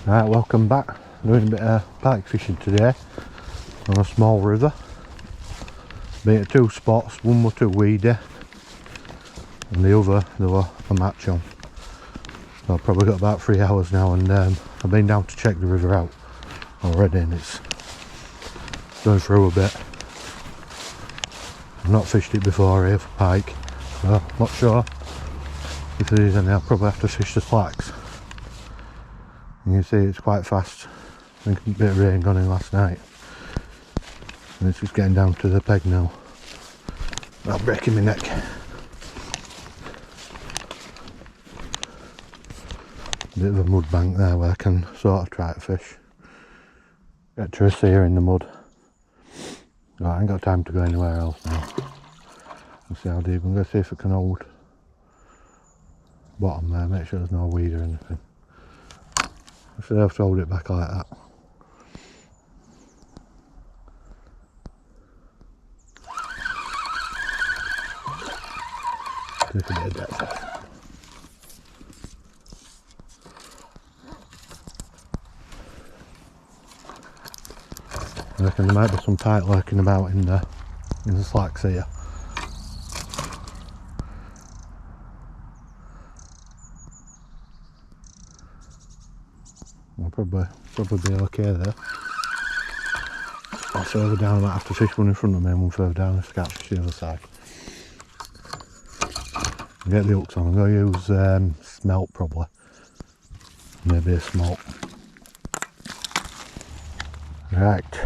Right, welcome back. Doing a bit of pike fishing today on a small river. Been at two spots, one was too weedy and the other there was a match on. So I've probably got about 3 hours now, and I've been down to check the river out already and it's going through a bit. I've not fished it before here for pike, so I'm not sure if there is any. I'll probably have to fish the slacks. And you see it's quite fast. I think a bit of rain gone in last night and it's just getting down to the peg now. I'm breaking my neck. Bit of a mud bank there where I can sort of try to fish. Get to a sear in the mud. Right, I ain't got time to go anywhere else now. Let's see how deep. I'm going to see if it can hold bottom there, make sure there's no weed or anything. I should have to hold it back like that. Take a bit of depth off. I reckon there might be some pike lurking about in the slacks here. I'll probably be okay there. Or further down, I might have to fish one in front of me and one further down if I can't fish the other side. I'll get the hooks on. I'm going to use smelt probably. Maybe a smoke. Right.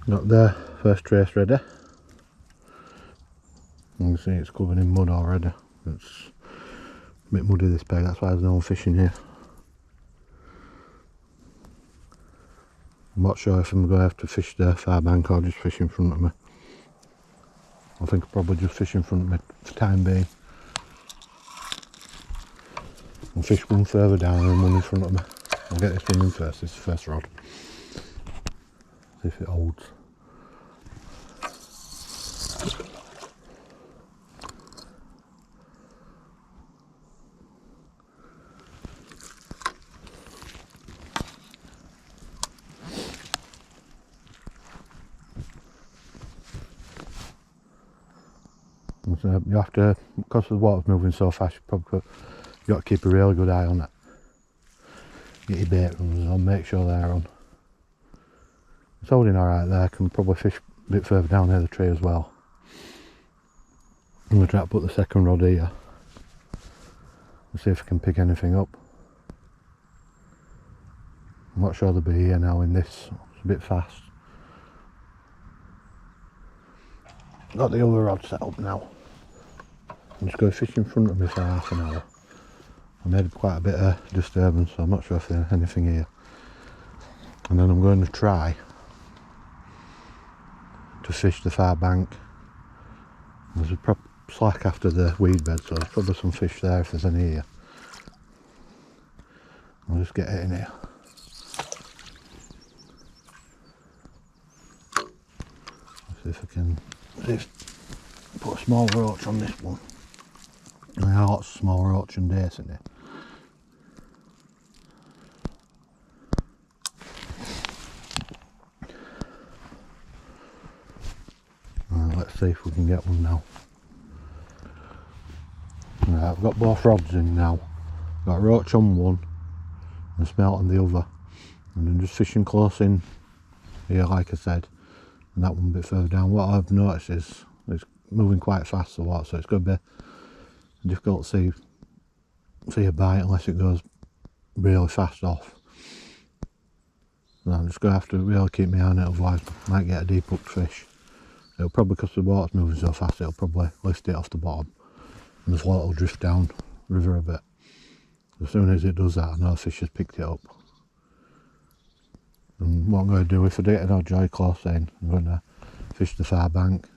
Got the first trace ready. You can see it's covered in mud already. It's a bit muddy this peg, that's why there's no one fishing here. I'm not sure if I'm going to have to fish the far bank or just fish in front of me. I think I'll probably just fish in front of me for the time being. I'll fish one further down and one in front of me. I'll get this one in first, this is the first rod. See if it holds. So you have to, because the water's moving so fast, you've got to keep a really good eye on it. Get your bait runners on, make sure they're on. It's holding alright there. I can probably fish a bit further down near the tree as well. I'm going to try to put the second rod here and see if I can pick anything up. I'm not sure they'll be here now in this, it's a bit fast. Got the other rod set up now. I'm just going to fish in front of me for half an hour. I made quite a bit of disturbance, so I'm not sure if there's anything here. And then I'm going to try to fish the far bank. There's a proper slack after the weed bed, so there's probably some fish there if there's any here. I'll just get it in here. See if I can put a small roach on this one. I have lots of small roach and dace in it. Let's see if we can get one now. Right, I've got both rods in now. Got roach on one and smelt on the other. And I'm just fishing close in here, like I said. And that one a bit further down. What I've noticed is it's moving quite fast a lot, so it's going to be difficult to see a bite unless it goes really fast off. So I'm just going to have to really keep my eye on it, otherwise I might get a deep hooked fish. It'll probably, because the water's moving so fast, it'll probably lift it off the bottom and the float will drift down river a bit. As soon as it does that, I know the fish has picked it up. And what I'm going to do, if I do get no joy close in, I'm going to fish the far bank.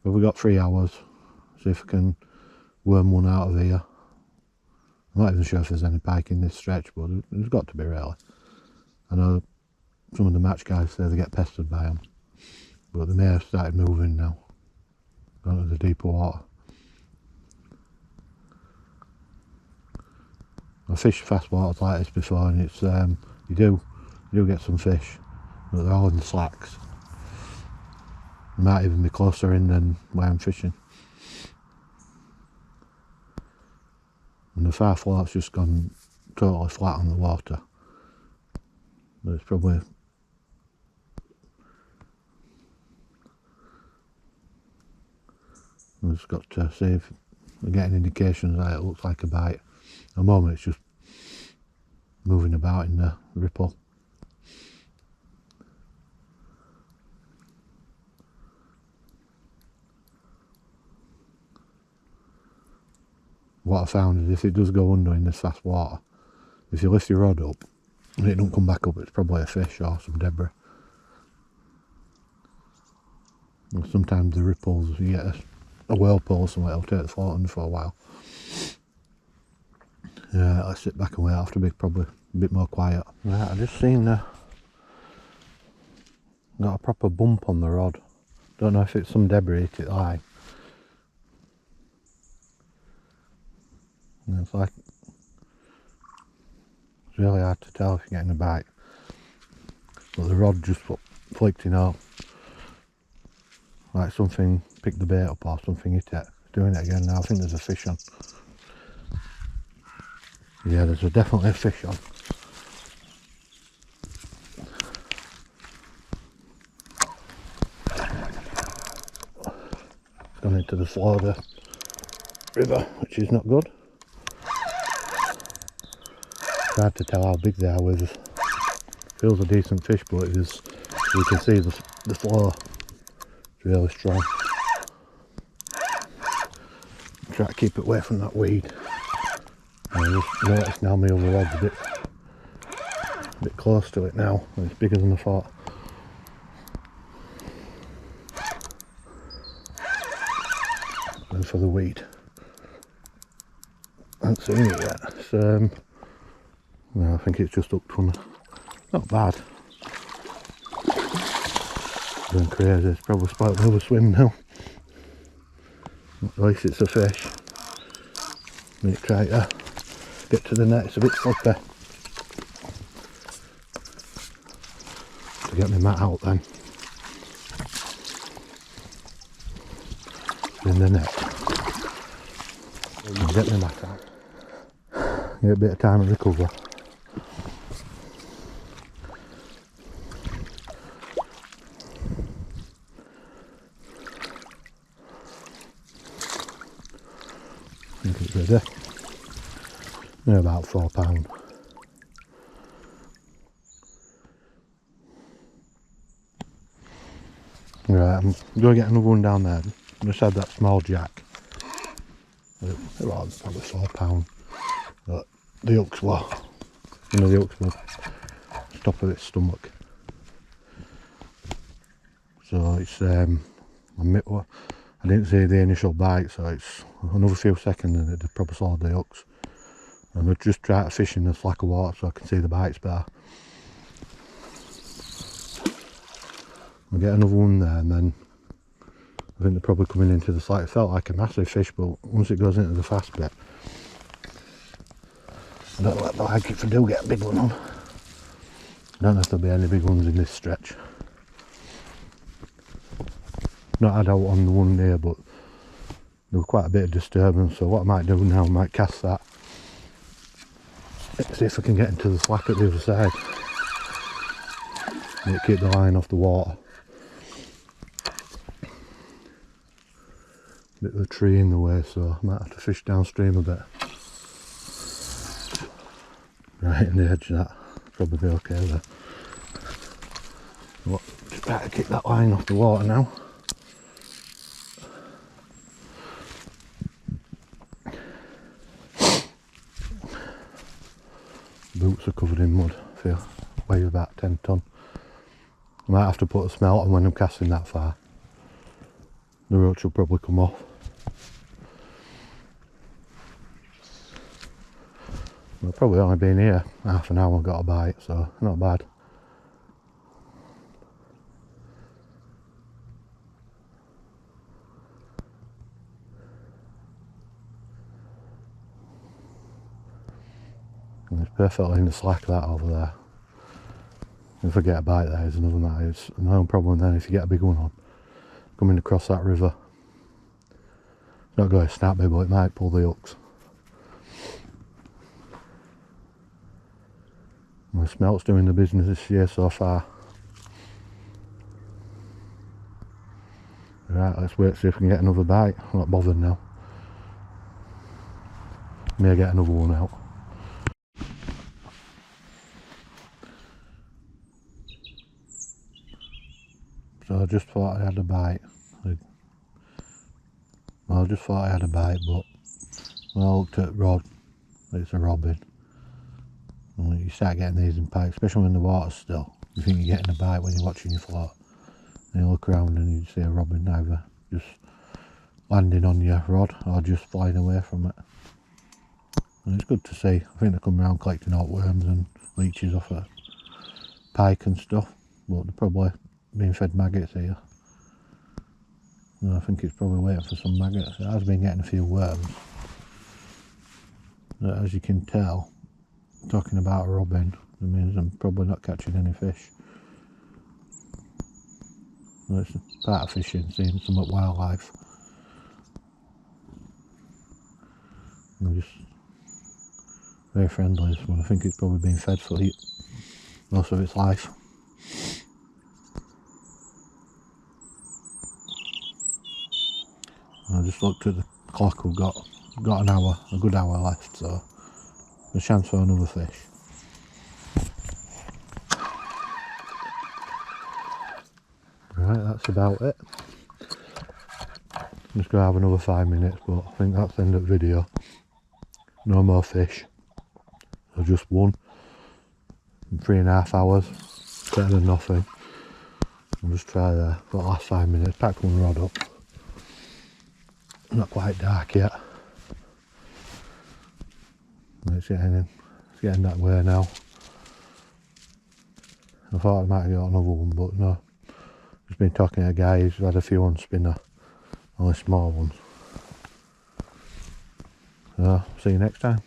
But we've got 3 hours, see if I can worm one out of here. I'm not even sure if there's any pike in this stretch, but there's got to be really. I know some of the match guys say they get pestered by them, but they may have started moving now, gone to the deeper water. I've fished fast waters like this before, and it's you do get some fish, but they're all in the slacks. They might even be closer in than where I'm fishing. And the far float's just gone totally flat on the water. But it's probably I've just got to see if we're getting indications that it looks like a bite. At the moment it's just moving about in the ripple. What I found is if it does go under in this fast water, if you lift your rod up and it don't come back up, it's probably a fish or some debris. And sometimes the ripples, you get a whirlpool or something, it'll take the float under for a while. Yeah, let's sit back and wait. I have to be probably a bit more quiet. Right, I just seen got a proper bump on the rod. Don't know if it's some debris hit it line. And it's like, it's really hard to tell if you're getting a bite. But the rod just flicked off. Like something picked the bait up or something hit it. It's doing it again now. I think there's a fish on. Yeah, there's definitely a fish on. It's gone into the flow of the river, which is not good. It's hard to tell how big they are with. Feels a decent fish, but it is, you can see the flow. It's really strong. Try to keep it away from that weed. I just noticed now my other rod's a bit close to it now, and it's bigger than I thought. And for the weed, I haven't seen it yet. It's, no, I think it's just hooked on. Not bad. Going crazy. It's probably spoiled another swim now. At least it's a fish. Need to try to get to the net. It's a bit slippery. To get my mat out then. In the net. Get my mat out. Get a bit of time to recover. I think it's ready. They're about £4. Right, I'm going to get another one down there. I just had that small jack. It was probably £4. But the hooks were, the hooks were top of its stomach. So it's, I didn't see the initial bite, so it's another few seconds and it'd probably swallowed the hooks. And I'll just try to fish in the slack of water so I can see the bites better. I'll get another one there, and then I think they're probably coming into the slack. It felt like a massive fish, but once it goes into the fast bit, I don't like it if I do get a big one on. I don't know if there'll be any big ones in this stretch. Not had out on the one there, but there was quite a bit of disturbance, so what I might do now, I might cast that. See if I can get into the slack at the other side. Keep the line off the water. Bit of a tree in the way, so I might have to fish downstream a bit. Right in the edge of that, probably be okay there. But just try to keep that line off the water now. Boots are covered in mud. I feel weigh about 10 tonne. I might have to put a smelt on when I'm casting that far. The roach will probably come off. I've probably only been here half an hour, got a bite, so not bad. And it's perfectly in the slack that over there. If I get a bite there is another matter. It's no problem then if you get a big one on. Coming across that river. It's not going to snap me, but it might pull the hooks. And the smelt's doing the business this year so far. Right, let's wait see if we can get another bite. I'm not bothered now. May get another one out. So I just thought I had a bite. Well, I just thought I had a bite, but when I looked at rod, it's a robin. And when you start getting these in Pike, especially when the water's still, you think you're getting a bite when you're watching your float. And you look around and you see a robin either just landing on your rod or just flying away from it. And it's good to see. I think they come around collecting out worms and leeches off a pike and stuff, but they're probably being fed maggots here. And I think it's probably waiting for some maggots. It has been getting a few worms. But as you can tell, talking about a robin, it means I'm probably not catching any fish. Well, it's part of fishing, seeing some wildlife. And just very friendly, this one. I think it's probably been fed for most of its life. I just looked at the clock, we've got an hour, a good hour left, so a chance for another fish. Right, that's about it. I'm just going to have another 5 minutes, but I think that's the end of the video. No more fish. So just one. In 3.5 hours. Better than nothing. I'll just try there for the last 5 minutes. Pack one rod up. Not quite dark yet. It's getting that way now. I thought I might have got another one, but no. Just been talking to a guy who's had a few on spinner. Only small ones. So, see you next time.